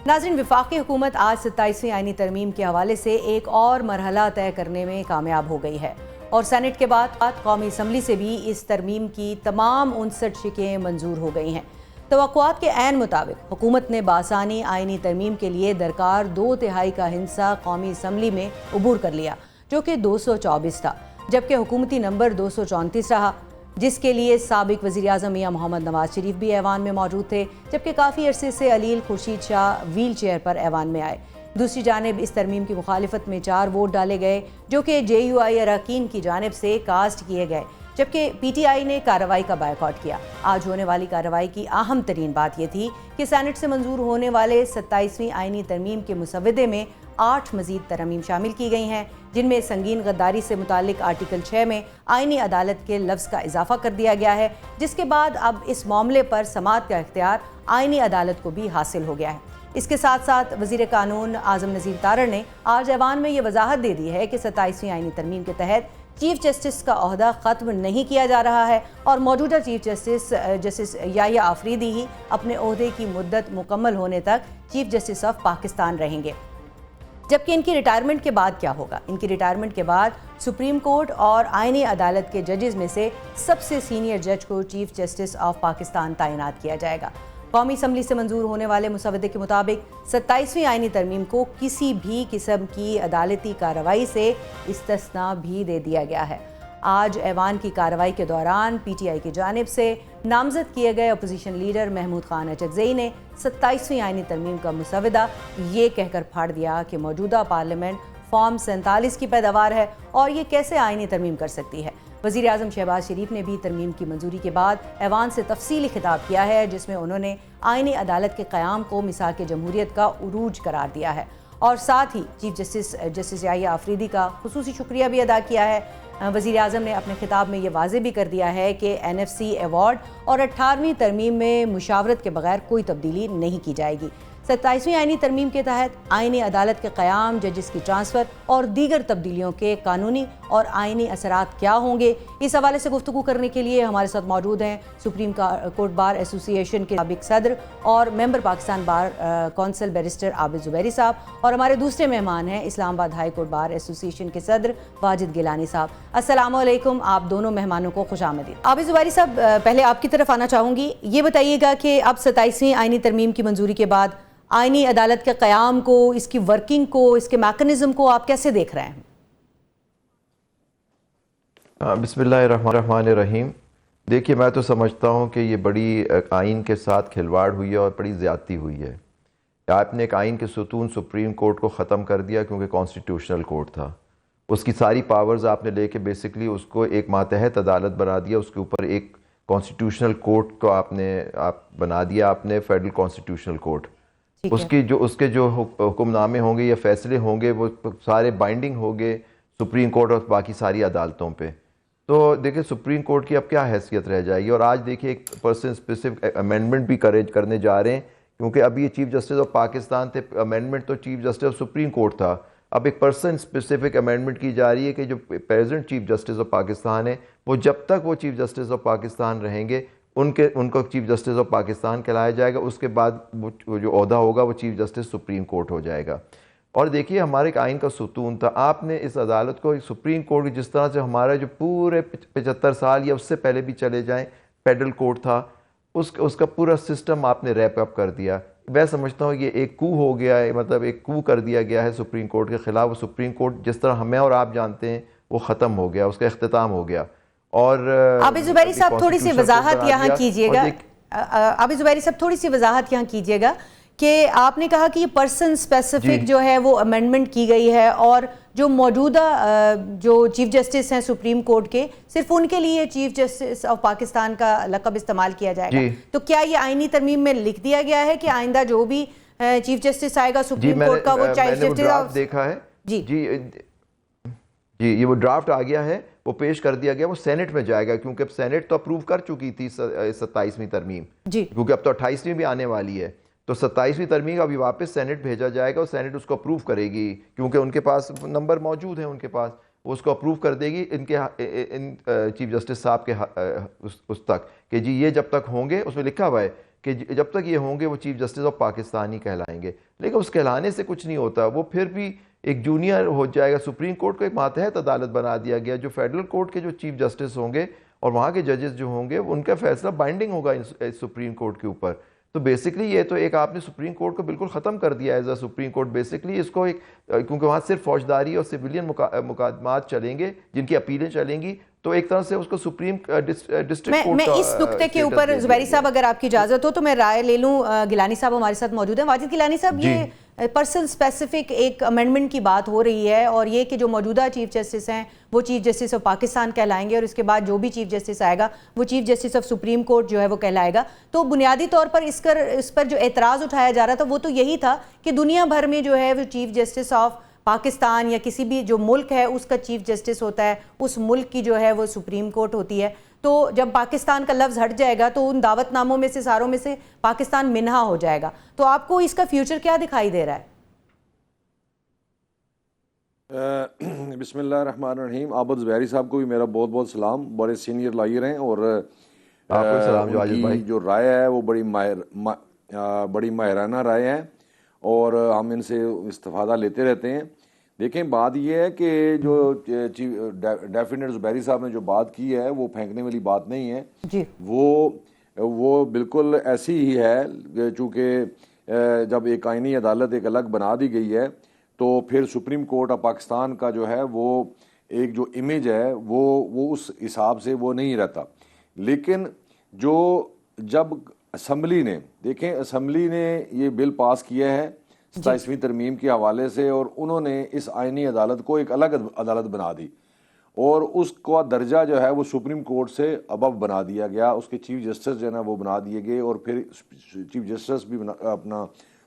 नाज़रीन, वफाकी हुकूमत आज 27वीं आईनी तरमीम के हवाले से एक और मरहला तय करने में कामयाब हो गई है और सेनेट के बाद कौमी असम्बली से भी इस तरमीम की तमाम 59 शिकें मंजूर हो गई हैं। तवक्कुआत के ऐन मुताबिक हुकूमत ने बासानी आईनी तरमीम के लिए दरकार 2/3 का हिस्सा कौमी असम्बली में अबूर कर लिया, जो कि 224 था, जबकि हुकूमती नंबर 234 रहा, जिसके लिए साबिक वज़ीर आज़म मियां मोहम्मद नवाज शरीफ भी ऐवान में मौजूद थे, जबकि काफ़ी अरसे से अलील खुर्शीद शाह व्हील चेयर पर ऐवान में आए। दूसरी जानिब इस तरमीम की मुखालिफत में 4 वोट डाले गए, जो कि JUI अरकान की जानिब से कास्ट किए गए, जबकि PTI ने कार्रवाई का बायकॉट किया। आज होने वाली कार्रवाई की अहम तरीन बात यह थी कि सेनेट से मंजूर होने वाले 27वीं आईनी तरमीम के मुसवदे में 8 मजीद तरमीम शामिल की गई हैं, जिनमें संगीन गद्दारी से मुतालिक आर्टिकल 6 में आईनी अदालत के लफ्ज़ का इजाफा कर दिया गया है, जिसके बाद अब इस मामले पर समाअत का इख्तियार आईनी अदालत को भी हासिल हो गया है। इसके साथ साथ वज़ीर कानून आज़म नज़ीर तारड़ ने आज ऐवान में ये वजाहत दे दी है कि 27वीं आईनी तरमीम के तहत चीफ जस्टिस का ओहदा ख़त्म नहीं किया जा रहा है और मौजूदा चीफ जस्टिस याह्या आफरीदी ही अपने ओहदे की मुद्दत मुकम्मल होने तक चीफ जस्टिस ऑफ पाकिस्तान रहेंगे। जबकि इनकी रिटायरमेंट के बाद क्या होगा? इनकी रिटायरमेंट के बाद सुप्रीम कोर्ट और आईनी अदालत के जजेस में से सबसे सीनियर जज को चीफ जस्टिस ऑफ पाकिस्तान तैनात किया जाएगा। कौमी असम्बली से मंजूर होने वाले मुसवदे के मुताबिक 27वीं आईनी तरमीम को किसी भी किस्म की अदालती कार्रवाई से इस्तिस्ना भी दे दिया गया है। आज ऐवान की कार्रवाई के दौरान PTI की जानिब से नामजद किए गए अपोजिशन लीडर महमूद खान अचकज़ई ने 27वीं आईनी तरमीम का मुसवदा ये कहकर फाड़ दिया कि मौजूदा पार्लियामेंट फॉर्म 47 की पैदावार है और ये कैसे आईनी तरमीम कर सकती है। वज़ीर आज़म शहबाज शरीफ ने भी तरमीम की मंजूरी के बाद ऐवान से तफसीली खिताब किया है, जिसमें उन्होंने आईनी अदालत के क़याम को मिसाक जमहूरियत का उरूज करार दिया है और साथ ही चीफ जस्टिस याह्या आफरीदी का खुसूसी शुक्रिया भी अदा किया है। वज़ीर आज़म ने अपने खिताब में ये वाज़े भी कर दिया है कि NFC अवार्ड और 18वीं तरमीम में मुशावरत के बगैर कोई तब्दीली नहीं की जाएगी। 27वीं आईनी तरमीम के तहत आईनी अदालत के क़याम, जजेस की ट्रांसफ़र और दीगर तब्दीलियों के कानूनी और आईनी असरात क्या होंगे, इस हवाले से गुफ्तगू करने के लिए हमारे साथ मौजूद हैं सुप्रीम कोर्ट बार एसोसिएशन के साबिक़ सदर और member Pakistan bar council barrister Abid Zubairi साहब, और हमारे दूसरे मेहमान हैं Islamabad high court bar association के सदर वाजिद गिलानी साहब। अस्सलामु अलैकुम, आप दोनों मेहमानों को खुशामदीद। आबिद ज़ुबैरी साहब, पहले आपकी तरफ आना चाहूँगी। ये बताइएगा कि अब 27वीं आईनी तरमीम की मंजूरी के बाद आईनी अदालत के क़याम को, इसकी वर्किंग को, इसके मैकेनिज्म को आप कैसे देख रहे हैं? बिस्मिल्लाहिर्रहमानिर्रहीम। देखिए, मैं तो समझता हूँ कि ये बड़ी आइन के साथ खिलवाड़ हुई है और बड़ी ज़्यादती हुई है। आपने एक आइन के सुतून सुप्रीम कोर्ट को ख़त्म कर दिया क्योंकि कॉन्स्टिट्यूशनल कोर्ट था। उसकी सारी पावर्स आपने लेके बेसिकली उसको एक मातहत अदालत बना दिया। उसके ऊपर एक कॉन्स्टिट्यूशनल कोर्ट को आप बना दिया, आपने फेडरल कॉन्स्टिट्यूशनल कोर्ट। उसके जो हुक्मनामे होंगे या फैसले होंगे वो सारे बाइंडिंग होंगे सुप्रीम कोर्ट और बाकी सारी अदालतों पे। तो देखिए, सुप्रीम कोर्ट की अब क्या हैसियत रह जाएगी। और आज देखिए, एक पर्सन स्पेसिफिक अमेंडमेंट भी करने जा रहे हैं, क्योंकि अभी ये चीफ जस्टिस ऑफ पाकिस्तान थे, अमेंडमेंट तो chief justice of supreme court था। अब एक पर्सन स्पेसिफिक अमेंडमेंट की जा रही है कि जो present chief justice of Pakistan है, वो जब तक वो चीफ जस्टिस ऑफ पाकिस्तान रहेंगे उनको चीफ जस्टिस ऑफ पाकिस्तान कहलाया जाएगा। उसके बाद वो जो ओहदा होगा वो चीफ जस्टिस सुप्रीम कोर्ट हो जाएगा। और देखिए, हमारे एक आइन का सुतून था। आपने इस अदालत को सुप्रीम कोर्ट, जिस तरह से हमारा जो पूरे 75 साल या उससे पहले भी चले जाएं फेडरल कोर्ट था, उसका पूरा सिस्टम आपने रैप अप कर दिया। मैं समझता हूँ ये एक कू हो गया है, मतलब एक कू कर दिया गया है सुप्रीम कोर्ट के ख़िलाफ़। सुप्रीम कोर्ट जिस तरह हमें और आप जानते हैं वो ख़त्म हो गया, उसका इख्तिताम हो गया। और आबिद ज़ुबैरी साहब, थोड़ी सी वजाहत यहाँ कीजिएगा। आबिद ज़ुबैरी साहब, थोड़ी सी वजाहत यहाँ कीजिएगा कि आपने कहा कि ये पर्सन स्पेसिफिक जो है वो अमेंडमेंट की गई है और जो मौजूदा जो चीफ जस्टिस हैं सुप्रीम कोर्ट के, सिर्फ उनके लिए चीफ जस्टिस ऑफ पाकिस्तान का लक़ब इस्तेमाल किया जाएगा। तो क्या ये आईनी तरमीम में लिख दिया गया है कि आइंदा जो भी चीफ जस्टिस आएगा सुप्रीम कोर्ट का, वो चीफ जस्टिस देखा है? जी जी, ये वो ड्राफ्ट आ गया है, वो पेश कर दिया गया, वो सेनेट में जाएगा, क्योंकि अब सेनेट तो अप्रूव कर चुकी थी 27वीं तरमीम, क्योंकि अब तो 28वीं भी आने वाली है। तो 27वीं तरमीम अभी वापस सेनेट भेजा जाएगा और सेनेट उसको अप्रूव करेगी, क्योंकि उनके पास नंबर मौजूद है, उनके पास वो उसको अप्रूव कर देगी इन चीफ जस्टिस साहब के उस तक कि जी ये जब तक होंगे, उसमें लिखा हुआ है कि जब तक ये होंगे वो चीफ जस्टिस ऑफ पाकिस्तान ही कहलाएंगे, लेकिन उस कहलाने से कुछ नहीं होता, वो फिर भी एक जूनियर हो जाएगा। सुप्रीम कोर्ट को एक मातहत अदालत बना दिया गया, जो फेडरल कोर्ट के जो चीफ जस्टिस होंगे और वहाँ के जजेस जो होंगे उनका फैसला बाइंडिंग होगा सुप्रीम कोर्ट के ऊपर। तो बेसिकली ये तो एक आपने सुप्रीम कोर्ट को बिल्कुल ख़त्म कर दिया as a supreme court. Basically इसको एक, क्योंकि वहाँ सिर्फ फौजदारी और सिविलियन मुकदमात चलेंगे जिनकी अपीलें चलेंगी, तो एक तरह से उसको सुप्रीम डिस्ट्रिक्ट कोर्ट मैं इस नुक्ते के ऊपर जुबैरी साहब अगर आपकी इजाज़त हो तो मैं राय ले लूँ। गिलानी साहब हमारे साथ मौजूद हैं। वाजिद गिलानी साहब, ये पर्सन स्पेसिफिक एक अमेंडमेंट की बात हो रही है और ये कि जो मौजूदा चीफ जस्टिस हैं वो चीफ जस्टिस ऑफ पाकिस्तान कहलाएंगे और इसके बाद जो भी चीफ जस्टिस आएगा वो chief justice of supreme court जो है वो कहलाएगा। तो बुनियादी तौर पर इस पर जो एतराज़ उठाया जा रहा था वो तो यही था कि दुनिया भर में जो है वो चीफ जस्टिस ऑफ पाकिस्तान या किसी भी जो मुल्क है उसका चीफ जस्टिस होता है, उस मुल्क की जो है वो सुप्रीम कोर्ट होती है। तो जब पाकिस्तान का लफ्ज़ हट जाएगा तो उन दावतनामों में से सारों में से पाकिस्तान मिन्हा हो जाएगा। तो आपको इसका फ्यूचर क्या दिखाई दे रहा है? बिस्मिल्लाहिर्रहमानिर्रहीम। आबद ज़ुबैरी साहब को भी मेरा बहुत बहुत सलाम, बड़े सीनियर लॉयर हैं और आपको सलाम जो आजिज़ भाई। जो राय है वो बड़ी माहिराना राय है और हम इनसे इस्तिफादा लेते रहते हैं। देखें, बात यह है कि जो डेफिनेट ज़ुबैरी साहब ने जो बात की है वो फेंकने वाली बात नहीं है जी। वो बिल्कुल ऐसी ही है, चूँकि जब एक आईनी अदालत एक अलग बना दी गई है तो फिर सुप्रीम कोर्ट ऑफ पाकिस्तान का जो है वो एक जो इमेज है वो उस हिसाब से वो नहीं रहता। लेकिन जो जब असम्बली ने, देखें असम्बली ने ये बिल पास किया है 27वीं तरमीम के हवाले से और उन्होंने इस आईनी अदालत को एक अलग अदालत बना दी और उसका दर्जा जो है वो सुप्रीम कोर्ट से अबव बना दिया गया। उसके चीफ जस्टिस जो है ना वो बना दिए गए और फिर चीफ जस्टिस भी अपना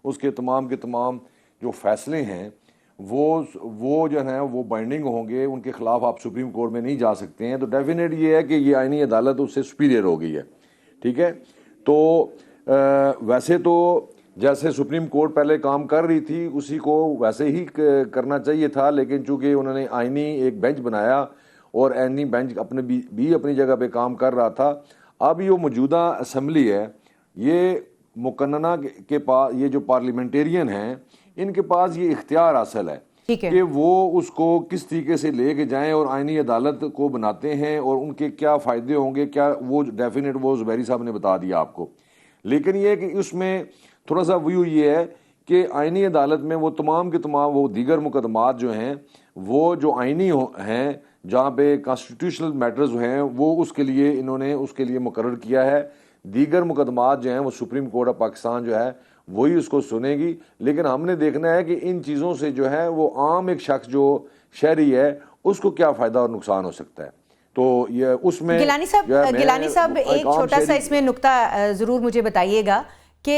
उसके तमाम के तमाम जो फैसले हैं वो जो है वो बाइंडिंग होंगे, उनके खिलाफ आप सुप्रीम कोर्ट में नहीं जा सकते हैं। तो डेफिनेट ये है कि ये आईनी अदालत उससे सुपीरियर हो गई है, ठीक है। तो वैसे तो जैसे सुप्रीम कोर्ट पहले काम कर रही थी उसी को वैसे ही करना चाहिए था, लेकिन चूंकि उन्होंने आईनी एक बेंच बनाया और आईनी बेंच अपनी जगह पे काम कर रहा था। अब ये मौजूदा असम्बली है, ये मुकन्ना के पास, ये जो पार्लियामेंटेरियन हैं इनके पास ये इख्तियार हासिल है कि वो उसको किस तरीके से लेके जाएं और आईनी अदालत को बनाते हैं और उनके क्या फ़ायदे होंगे, क्या वो डेफिनेट वो ज़ुबैरी साहब ने बता दिया आपको। लेकिन ये कि उसमें थोड़ा सा व्यू ये है कि आईनी अदालत में वो तमाम के तमाम वो दीगर मुकदमात जो हैं वो जो आईनी हैं जहाँ पे कॉन्स्टिट्यूशनल मैटर्स हैं वो उसके लिए इन्होंने उसके लिए मुकर्रर किया है। दीगर मुकदमात जो हैं वो सुप्रीम कोर्ट ऑफ पाकिस्तान जो है वही उसको सुनेगी। लेकिन हमने देखना है कि इन चीज़ों से जो है वो आम एक शख्स जो शहरी है उसको क्या फ़ायदा और नुकसान हो सकता है। तो ये उसमें गिलानी साहब एक छोटा सा इसमें नुक्ता ज़रूर मुझे बताइएगा कि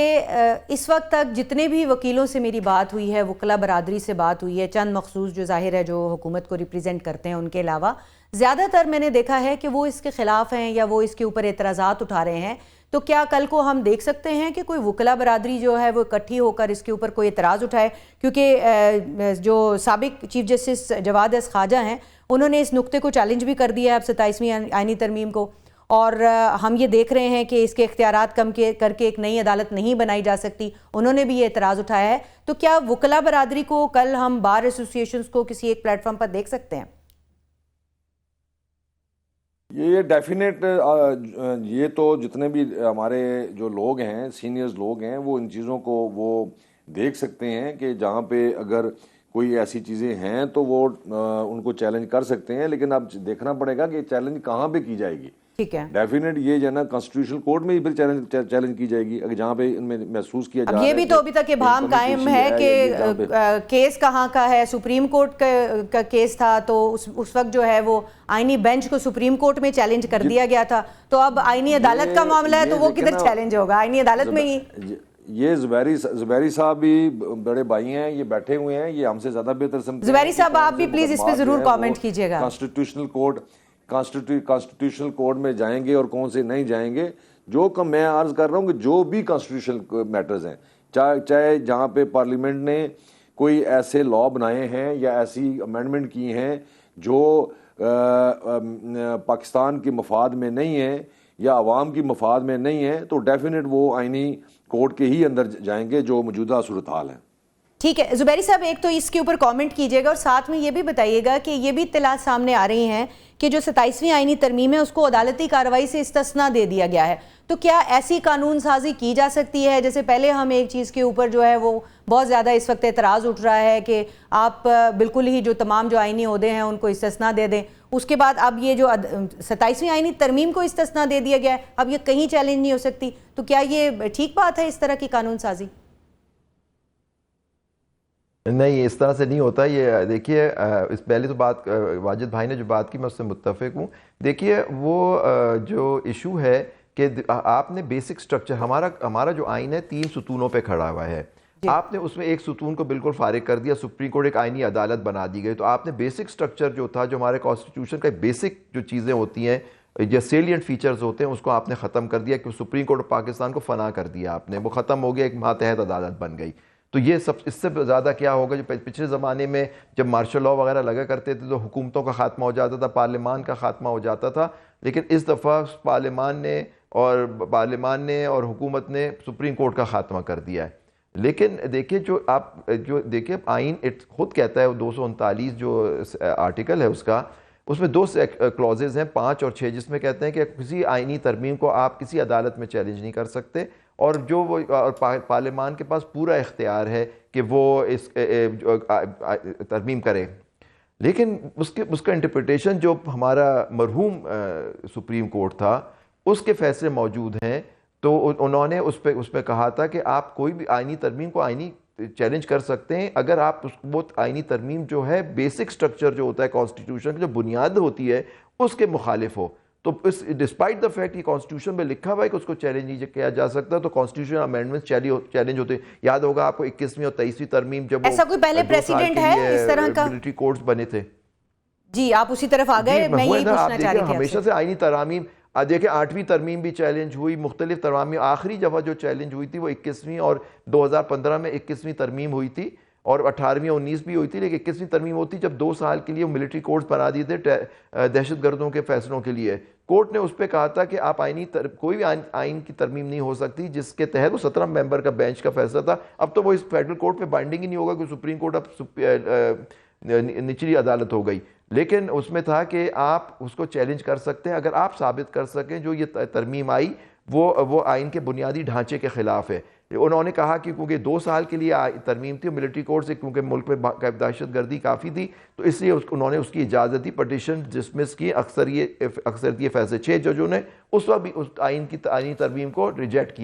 इस वक्त तक जितने भी वकीलों से मेरी बात हुई है, वकला बरादरी से बात हुई है, चंद मखसूस जो जाहिर है जो हुकूमत को रिप्रेजेंट करते हैं उनके अलावा, ज़्यादातर मैंने देखा है कि वो इसके ख़िलाफ़ हैं या वो इसके ऊपर एतराज़ात उठा रहे हैं। तो क्या कल को हम देख सकते हैं कि कोई वकला बरादरी जो है वो इकट्ठी होकर इसके ऊपर कोई एतराज़ उठाए? क्योंकि जो साबिक chief justice Jawad S Khawaja हैं उन्होंने इस नुक्ते को चैलेंज भी कर दिया है अब 27वीं आईनी तरमीम को, और हम ये देख रहे हैं कि इसके इख्तियारात कम करके एक नई अदालत नहीं बनाई जा सकती, उन्होंने भी ये एतराज़ उठाया है। तो क्या वकला बरादरी को कल हम बार एसोसिएशंस को किसी एक प्लेटफॉर्म पर देख सकते हैं? ये डेफिनेट, ये तो जितने भी हमारे जो लोग हैं, सीनियर्स लोग हैं, वो इन चीज़ों को वो देख सकते हैं कि जहाँ पे अगर कोई ऐसी चीज़ें हैं तो वो उनको चैलेंज कर सकते हैं। लेकिन अब देखना पड़ेगा कि चैलेंज कहाँ पे की जाएगी। ठीक है, डेफिनेट ये जो है ना कॉन्स्टिट्यूशनल कोर्ट में ही फिर चैलेंज की जाएगी अगर जहाँ पे इनमें महसूस किया जा रहा है। ये भी तो अभी तक भाम कायम है कि केस कहाँ का है। सुप्रीम कोर्ट का केस था तो उस वक्त जो है वो आईनी बेंच को सुप्रीम कोर्ट में चैलेंज कर दिया गया था। तो अब आईनी अदालत का मामला है तो वो किधर चैलेंज होगा? आईनी अदालत में ही। ये ज़ुबैरी साहब भी बड़े भाई हैं, ये बैठे हुए हैं, ये हमसे ज्यादा बेहतर समझते हैं। ज़ुबैरी साहब आप भी प्लीज इस पे जरूर कमेंट कीजिएगा। कॉन्स्टिट्यूशनल कोर्ट में जाएंगे और कौन से नहीं जाएंगे। जो मैं अर्ज कर रहा हूँ कि जो भी कॉन्स्टिट्यूशनल मैटर्स हैं, चाहे जहाँ पे पार्लियामेंट ने कोई ऐसे लॉ बनाए हैं या ऐसी अमेंडमेंट की हैं जो पाकिस्तान के मफाद में नहीं है, या आवाम की मफाद में नहीं है तो डेफिनेट वो आइनी कोर्ट के ही अंदर जाएंगे जो मौजूदा सूरत हाल है। ठीक है जुबैरी साहब, एक तो इसके ऊपर कमेंट कीजिएगा और साथ में ये भी बताइएगा कि ये भी इत्तलात सामने आ रही हैं कि जो 27वीं आईनी तरमीम है उसको अदालती कार्रवाई से इस्तिस्ना दे दिया गया है। तो क्या ऐसी कानून साजी की जा सकती है? जैसे पहले हम एक चीज़ के ऊपर जो है वो बहुत ज़्यादा इस वक्त एतराज़ उठ रहा है कि आप बिल्कुल ही जो तमाम जो आईनी ओहदे हैं उनको इस्तिस्ना दे दें, उसके बाद अब ये जो 27वीं आईनी तरमीम को इस्तिस्ना दे दिया गया है, अब ये कहीं चैलेंज नहीं हो सकती। तो क्या ये ठीक बात है इस तरह की कानून साजी? नहीं, इस तरह से नहीं होता। ये देखिए, इस पहले तो बात वाजिद भाई ने जो बात की मैं उससे मुत्तफिक हूँ। देखिए वो जो इशू है कि आपने बेसिक स्ट्रक्चर, हमारा जो आइन है 3 सुतूनों पे खड़ा हुआ है। आपने उसमें एक सुतून को बिल्कुल फारिग कर दिया, सुप्रीम कोर्ट एक आइनी अदालत बना दी गई। तो आपने बेसिक स्ट्रक्चर जो था, जो हमारे कॉन्स्टिट्यूशन का बेसिक जो चीज़ें होती हैं, जो सेलियंट फीचर्स होते हैं, उसको आपने ख़त्म कर दिया कि सुप्रीम कोर्ट ऑफ पाकिस्तान को फना कर दिया आपने, वो ख़त्म हो गया, एक मातहत अदालत बन गई। तो ये सब, इससे ज़्यादा क्या होगा? जो पिछले ज़माने में जब मार्शल लॉ वगैरह लगा करते थे तो हुकूमतों का खात्मा हो जाता था, पार्लियामान का खात्मा हो जाता था। लेकिन इस दफ़ा पार्लियामान ने और हुकूमत ने सुप्रीम कोर्ट का खात्मा कर दिया है। लेकिन देखिए जो देखिए आइन खुद कहता है, 239 जो आर्टिकल है उसका, उसमें 2 क्लॉजेज हैं 5 और 6, जिसमें कहते हैं कि किसी आइनी तरमीम को आप किसी अदालत में चैलेंज नहीं कर सकते और जो वो पार्लियामान के पास पूरा इख्तियार है कि वो इस तरमीम करे। लेकिन उसका इंटरप्रिटेशन जो हमारा मरहूम सुप्रीम कोर्ट था उसके फैसले मौजूद हैं, तो उन्होंने उस पर कहा था कि आप कोई भी आइनी तरमीम को आइनी चैलेंज कर सकते हैं अगर आप वो आइनी तरमीम जो है बेसिक स्ट्रक्चर जो होता है कॉन्स्टिट्यूशन की, जो बुनियाद होती है, उसके मुखालिफ हो। तो इस डिस्पाइट द फैक्ट कि कॉन्स्टिट्यूशन में लिखा हुआ है कि उसको चैलेंज नहीं किया जा सकता, तो कॉन्स्टिट्यूशन अमेंडमेंट चैलेंज होते हैं। याद होगा आपको 21वीं और 23वीं तरमीम, जब ऐसा कोई पहले प्रेसिडेंट है इस तरह का? मिलिट्री कोर्ट्स बने थे। जी, आप उसी तरफ आ गए, मैं यही पूछना चाह रही थी। हमेशा से आइनी तरामीम देखिए, 8वीं तरमीम भी चैलेंज हुई, मुख्तलिफ तरमीम, आखिरी दफ़ा जो चैलेंज हुई थी वो 21वीं और 2015 में 21वीं तरमीम हुई थी और 18वीं और 19 भी हुई थी। लेकिन 21वीं तरमीम होती जब 2 साल के लिए मिलिट्री कोर्ट्स बना दिए थे दहशत गर्दों के फैसलों के लिए। कोर्ट ने उस पर कहा था कि आप कोई भी आइन की तरमीम नहीं हो सकती जिसके तहत, वो 17 मेंबर का बेंच का फैसला था। अब तो वो इस फेडरल कोर्ट पे बाइंडिंग ही नहीं होगा कि सुप्रीम कोर्ट अब निचली अदालत हो गई। लेकिन उसमें था कि आप उसको चैलेंज कर सकते हैं अगर आप साबित कर सकें जो ये तरमीम आई वो आइन के बुनियादी ढांचे के खिलाफ है। उन्होंने कहा कि क्योंकि 2 साल के लिए तरमीम थी मिलिट्री कोर्ट से, क्योंकि मुल्क में दहशत गर्दी काफ़ी थी, तो इसलिए उन्होंने उसकी इजाज़त दी, पटिशन डिसमिस की। अक्सर ये फैसले 6 जजों ने उस वक्त भी उस आइन की तरमीम को रिजेक्ट किया।